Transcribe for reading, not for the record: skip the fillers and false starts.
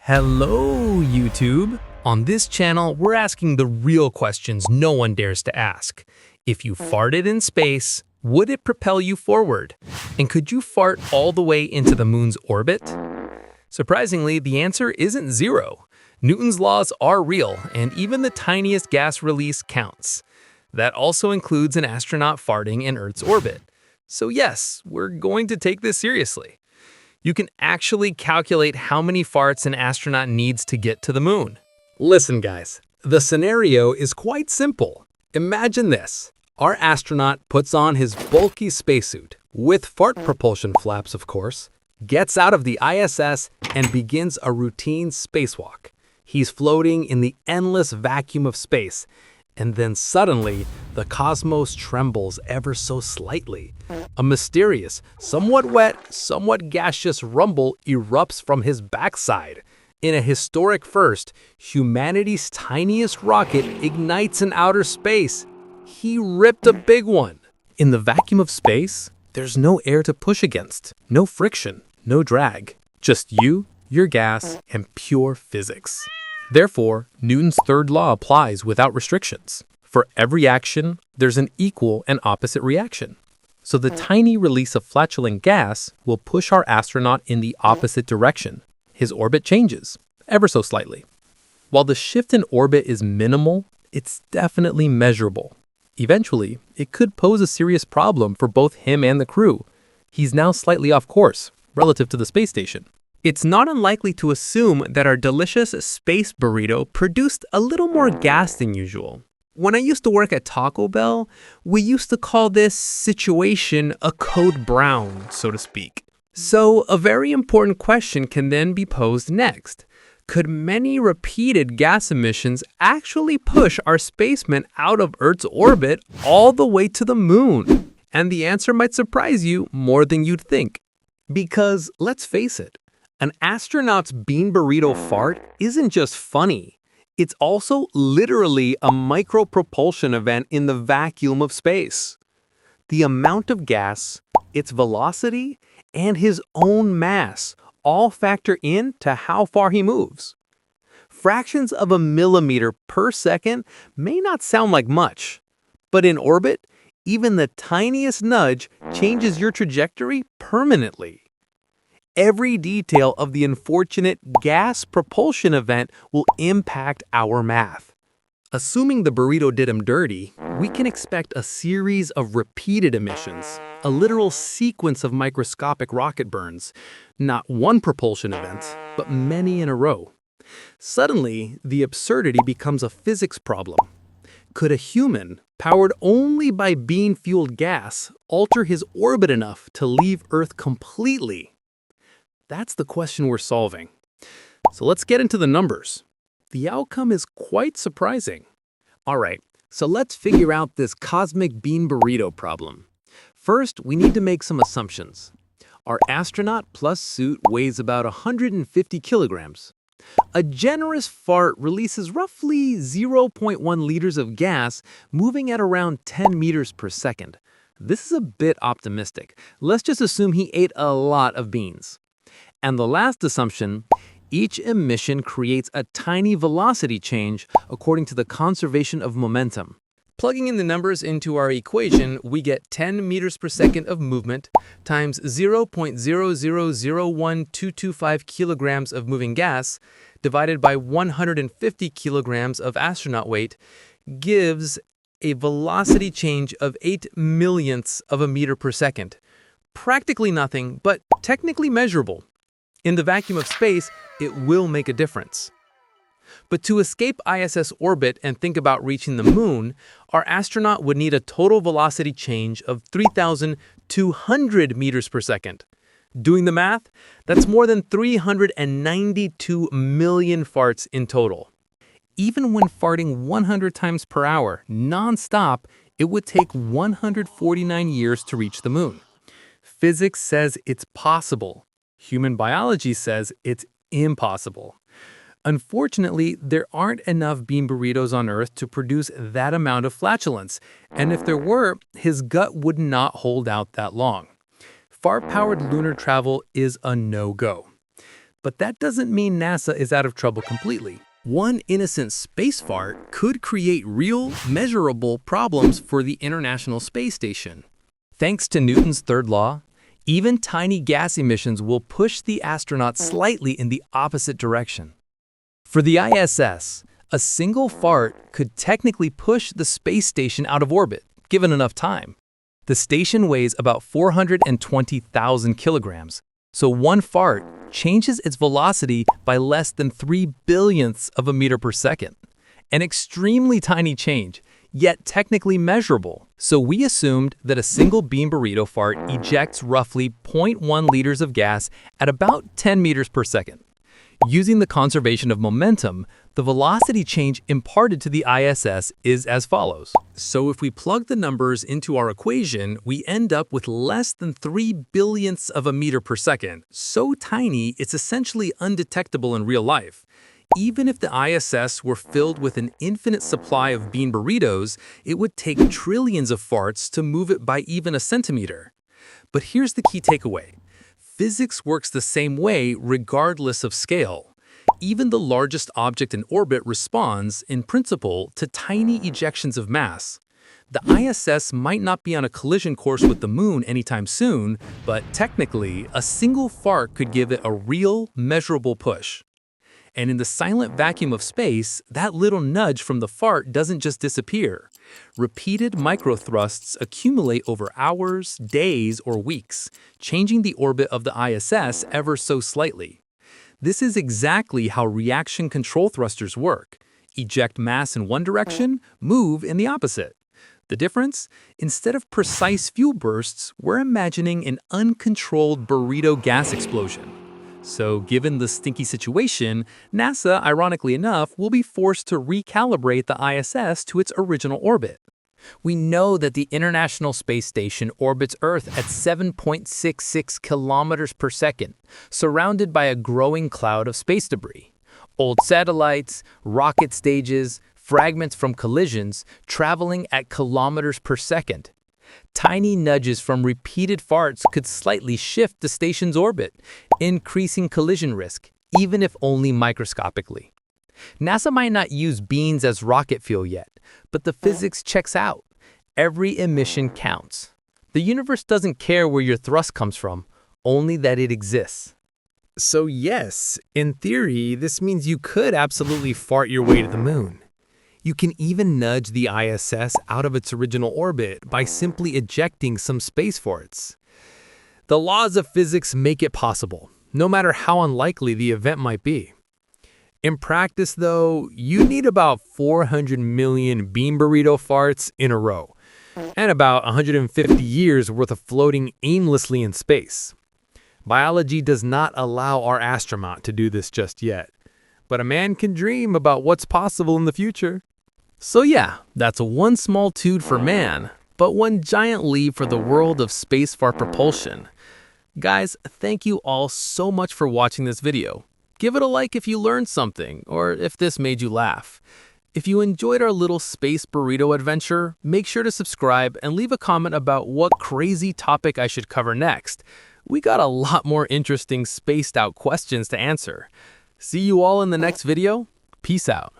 Hello, YouTube! On this channel, we're asking the real questions no one dares to ask. If you farted in space, would it propel you forward? And could you fart all the way into the moon's orbit? Surprisingly, the answer isn't zero. Newton's laws are real, and even the tiniest gas release counts. That also includes an astronaut farting in Earth's orbit. So yes, we're going to take this seriously. You can actually calculate how many farts an astronaut needs to get to the moon. Listen, guys, the scenario is quite simple. Imagine this. Our astronaut puts on his bulky spacesuit, with fart propulsion flaps, of course, gets out of the ISS, and begins a routine spacewalk. He's floating in the endless vacuum of space, and then suddenly, the cosmos trembles ever so slightly. A mysterious, somewhat wet, somewhat gaseous rumble erupts from his backside. In a historic first, humanity's tiniest rocket ignites in outer space. He ripped a big one. In the vacuum of space, there's no air to push against, no friction, no drag. Just you, your gas, and pure physics. Therefore, Newton's third law applies without restrictions. For every action, there's an equal and opposite reaction. So the tiny release of flatulent gas will push our astronaut in the opposite direction. His orbit changes, ever so slightly. While the shift in orbit is minimal, it's definitely measurable. Eventually, it could pose a serious problem for both him and the crew. He's now slightly off course, relative to the space station. It's not unlikely to assume that our delicious space burrito produced a little more gas than usual. When I used to work at Taco Bell, we used to call this situation a code brown, so to speak. So a very important question can then be posed next. Could many repeated gas emissions actually push our spacemen out of Earth's orbit all the way to the moon? And the answer might surprise you more than you'd think. Because let's face it, an astronaut's bean burrito fart isn't just funny. It's also literally a micro-propulsion event in the vacuum of space. The amount of gas, its velocity, and his own mass all factor into how far he moves. Fractions of a millimeter per second may not sound like much, but in orbit, even the tiniest nudge changes your trajectory permanently. Every detail of the unfortunate gas propulsion event will impact our math. Assuming the burrito did him dirty, we can expect a series of repeated emissions, a literal sequence of microscopic rocket burns, not one propulsion event, but many in a row. Suddenly, the absurdity becomes a physics problem. Could a human, powered only by bean-fueled gas, alter his orbit enough to leave Earth completely? That's the question we're solving. So let's get into the numbers. The outcome is quite surprising. All right, so let's figure out this cosmic bean burrito problem. First, we need to make some assumptions. Our astronaut plus suit weighs about 150 kilograms. A generous fart releases roughly 0.1 liters of gas, moving at around 10 meters per second. This is a bit optimistic. Let's just assume he ate a lot of beans. And the last assumption, each emission creates a tiny velocity change according to the conservation of momentum. Plugging in the numbers into our equation, we get 10 meters per second of movement times 0.0001225 kilograms of moving gas divided by 150 kilograms of astronaut weight gives a velocity change of 8 millionths of a meter per second. Practically nothing, but technically measurable. In the vacuum of space, it will make a difference. But to escape ISS orbit and think about reaching the moon, our astronaut would need a total velocity change of 3,200 meters per second. Doing the math, that's more than 392 million farts in total. Even when farting 100 times per hour, non-stop, it would take 149 years to reach the moon. Physics says it's possible. Human biology says it's impossible. Unfortunately, there aren't enough bean burritos on Earth to produce that amount of flatulence, and if there were, his gut would not hold out that long. Fart-powered lunar travel is a no-go. But that doesn't mean NASA is out of trouble completely. One innocent space fart could create real, measurable problems for the International Space Station. Thanks to Newton's third law, even tiny gas emissions will push the astronaut slightly in the opposite direction. For the ISS, a single fart could technically push the space station out of orbit, given enough time. The station weighs about 420,000 kilograms, so one fart changes its velocity by less than 3 billionths of a meter per second. An extremely tiny change, yet technically measurable. So we assumed that a single bean burrito fart ejects roughly 0.1 liters of gas at about 10 meters per second. Using the conservation of momentum, the velocity change imparted to the ISS is as follows. So if we plug the numbers into our equation, we end up with less than 3 billionths of a meter per second. So tiny, it's essentially undetectable in real life. Even if the ISS were filled with an infinite supply of bean burritos, it would take trillions of farts to move it by even a centimeter. But here's the key takeaway. Physics works the same way regardless of scale. Even the largest object in orbit responds, in principle, to tiny ejections of mass. The ISS might not be on a collision course with the moon anytime soon, but technically, a single fart could give it a real, measurable push. And in the silent vacuum of space, that little nudge from the fart doesn't just disappear. Repeated microthrusts accumulate over hours, days, or weeks, changing the orbit of the ISS ever so slightly. This is exactly how reaction control thrusters work. Eject mass in one direction, move in the opposite. The difference? Instead of precise fuel bursts, we're imagining an uncontrolled burrito gas explosion. So given the stinky situation, NASA, ironically enough, will be forced to recalibrate the ISS to its original orbit. We know that the International Space Station orbits Earth at 7.66 kilometers per second, surrounded by a growing cloud of space debris. Old satellites, rocket stages, fragments from collisions, traveling at kilometers per second. Tiny nudges from repeated farts could slightly shift the station's orbit, increasing collision risk, even if only microscopically. NASA might not use beans as rocket fuel yet, but the physics checks out. Every emission counts. The universe doesn't care where your thrust comes from, only that it exists. So yes, in theory, this means you could absolutely fart your way to the moon. You can even nudge the ISS out of its original orbit by simply ejecting some space farts. The laws of physics make it possible, no matter how unlikely the event might be. In practice, though, you need about 400 million bean burrito farts in a row, and about 150 years worth of floating aimlessly in space. Biology does not allow our astronaut to do this just yet, but a man can dream about what's possible in the future. So yeah, that's one small toot for man, but one giant leap for the world of space fart propulsion. Guys, thank you all so much for watching this video. Give it a like if you learned something, or if this made you laugh. If you enjoyed our little space burrito adventure, make sure to subscribe and leave a comment about what crazy topic I should cover next. We got a lot more interesting spaced out questions to answer. See you all in the next video. Peace out.